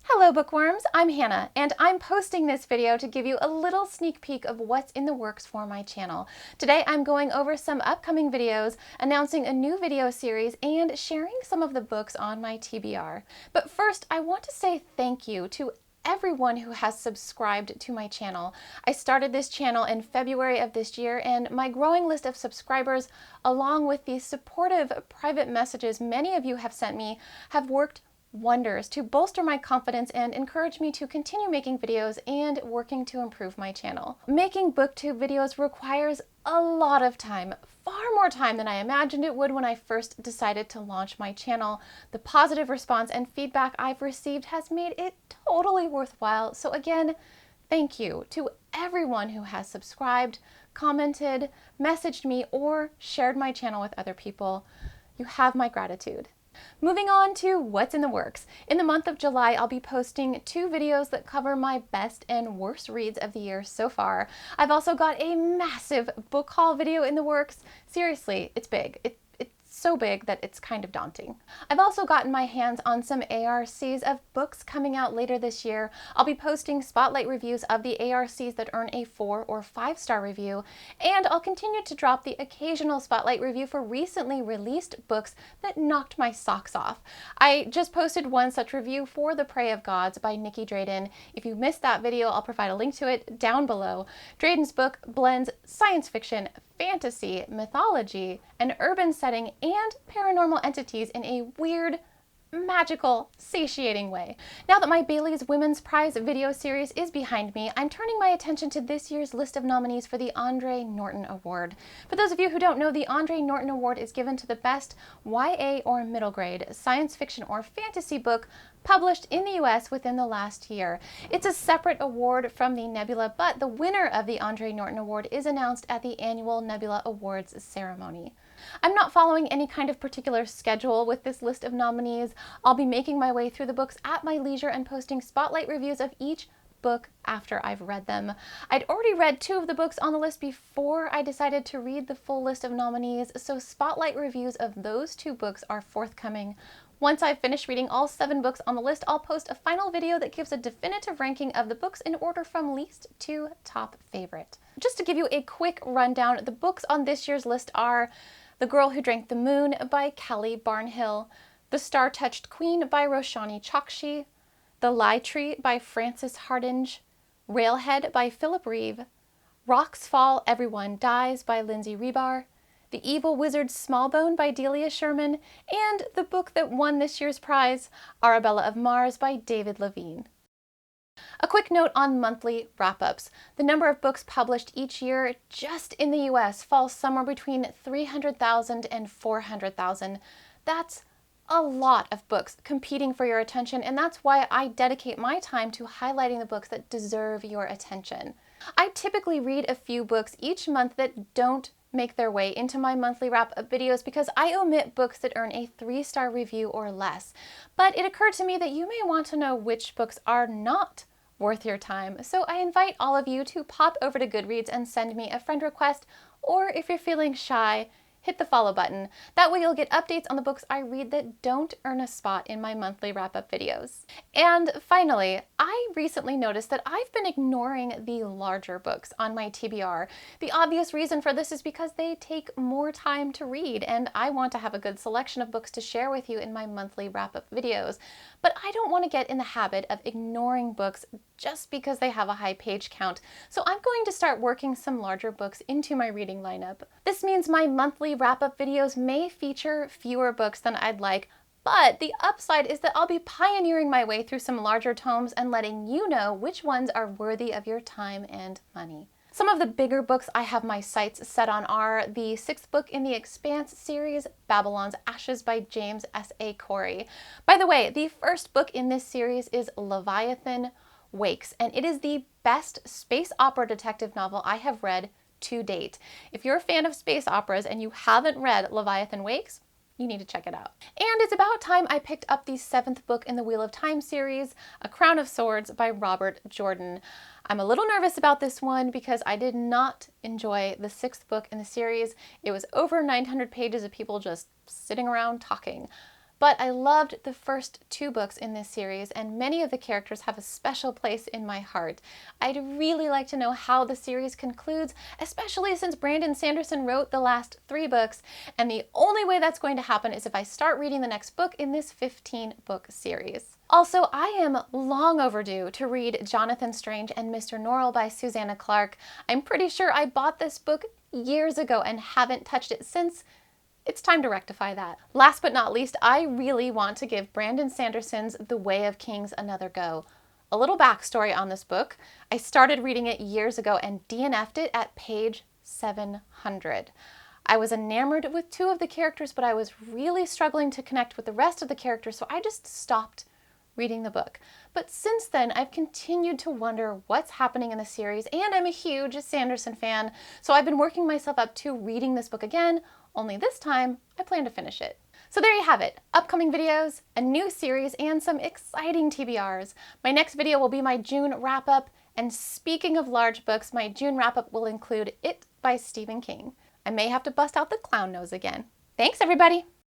Hello bookworms, I'm Hannah, and I'm posting this video to give you a little sneak peek of what's in the works for my channel. Today I'm going over some upcoming videos, announcing a new video series, and sharing some of the books on my TBR. But first, I want to say thank you to everyone who has subscribed to my channel. I started this channel in February of this year, and my growing list of subscribers, along with the supportive private messages many of you have sent me, have worked wonders to bolster my confidence and encourage me to continue making videos and working to improve my channel. Making booktube videos requires a lot of time, far more time than I imagined it would when I first decided to launch my channel. The positive response and feedback I've received has made it totally worthwhile. So again, thank you to everyone who has subscribed, commented, messaged me, or shared my channel with other people. You have my gratitude. Moving on to what's in the works. In the month of July, I'll be posting 2 videos that cover my best and worst reads of the year so far. I've also got a massive book haul video in the works. Seriously, it's big. It's so big that it's kind of daunting. I've also gotten my hands on some ARCs of books coming out later this year. I'll be posting spotlight reviews of the ARCs that earn a 4 or 5-star review, and I'll continue to drop the occasional spotlight review for recently released books that knocked my socks off. I just posted one such review for The Prey of Gods by Nikki Drayden. If you missed that video, I'll provide a link to it down below. Drayden's book blends science fiction, fantasy, mythology, an urban setting, and paranormal entities in a weird, magical, satiating way. Now that my Bailey's Women's Prize video series is behind me, I'm turning my attention to this year's list of nominees for the Andre Norton Award. For those of you who don't know, the Andre Norton Award is given to the best YA or middle grade science fiction or fantasy book published in the US within the last year. It's a separate award from the Nebula, but the winner of the Andre Norton Award is announced at the annual Nebula Awards ceremony. I'm not following any kind of particular schedule with this list of nominees. I'll be making my way through the books at my leisure and posting spotlight reviews of each book after I've read them. I'd already read 2 of the books on the list before I decided to read the full list of nominees, so spotlight reviews of those 2 books are forthcoming. Once I've finished reading all 7 books on the list, I'll post a final video that gives a definitive ranking of the books in order from least to top favorite. Just to give you a quick rundown, the books on this year's list are The Girl Who Drank the Moon by Kelly Barnhill, The Star-Touched Queen by Roshani Chokshi, The Lie Tree by Frances Hardinge, Railhead by Philip Reeve, Rocks Fall, Everyone Dies by Lindsay Rebar, The Evil Wizard Smallbone by Delia Sherman, and the book that won this year's prize, Arabella of Mars by David Levine. A quick note on monthly wrap-ups. The number of books published each year just in the US falls somewhere between 300,000 and 400,000. That's a lot of books competing for your attention, and that's why I dedicate my time to highlighting the books that deserve your attention. I typically read a few books each month that don't make their way into my monthly wrap-up videos because I omit books that earn a 3-star review or less. But it occurred to me that you may want to know which books are not worth your time, so I invite all of you to pop over to Goodreads and send me a friend request, or if you're feeling shy, hit the follow button. That way you'll get updates on the books I read that don't earn a spot in my monthly wrap-up videos. And finally, I recently noticed that I've been ignoring the larger books on my TBR. The obvious reason for this is because they take more time to read, and I want to have a good selection of books to share with you in my monthly wrap-up videos. But I don't want to get in the habit of ignoring books just because they have a high page count, so I'm going to start working some larger books into my reading lineup. This means my monthly wrap-up videos may feature fewer books than I'd like, but the upside is that I'll be pioneering my way through some larger tomes and letting you know which ones are worthy of your time and money. Some of the bigger books I have my sights set on are the 6th book in the Expanse series, Babylon's Ashes by James S.A. Corey. By the way, the first book in this series is Leviathan Wakes, and it is the best space opera detective novel I have read to date. If you're a fan of space operas and you haven't read Leviathan Wakes, you need to check it out. And it's about time I picked up the 7th book in the Wheel of Time series, A Crown of Swords by Robert Jordan. I'm a little nervous about this one because I did not enjoy the 6th book in the series. It was over 900 pages of people just sitting around talking. but I loved the first 2 books in this series, and many of the characters have a special place in my heart. I'd really like to know how the series concludes, especially since Brandon Sanderson wrote the last 3 books, and the only way that's going to happen is if I start reading the next book in this 15-book series. Also, I am long overdue to read Jonathan Strange and Mr. Norrell by Susanna Clarke. I'm pretty sure I bought this book years ago and haven't touched it since. It's time to rectify that. Last but not least, I really want to give Brandon Sanderson's The Way of Kings another go. A little backstory on this book. I started reading it years ago and DNF'd it at page 700. I was enamored with 2 of the characters, but I was really struggling to connect with the rest of the characters, so I just stopped reading the book. But since then, I've continued to wonder what's happening in the series, and I'm a huge Sanderson fan, so I've been working myself up to reading this book again, only this time I plan to finish it. So there you have it, upcoming videos, a new series, and some exciting TBRs. My next video will be my June wrap-up, and speaking of large books, my June wrap-up will include It by Stephen King. I may have to bust out the clown nose again. Thanks, everybody!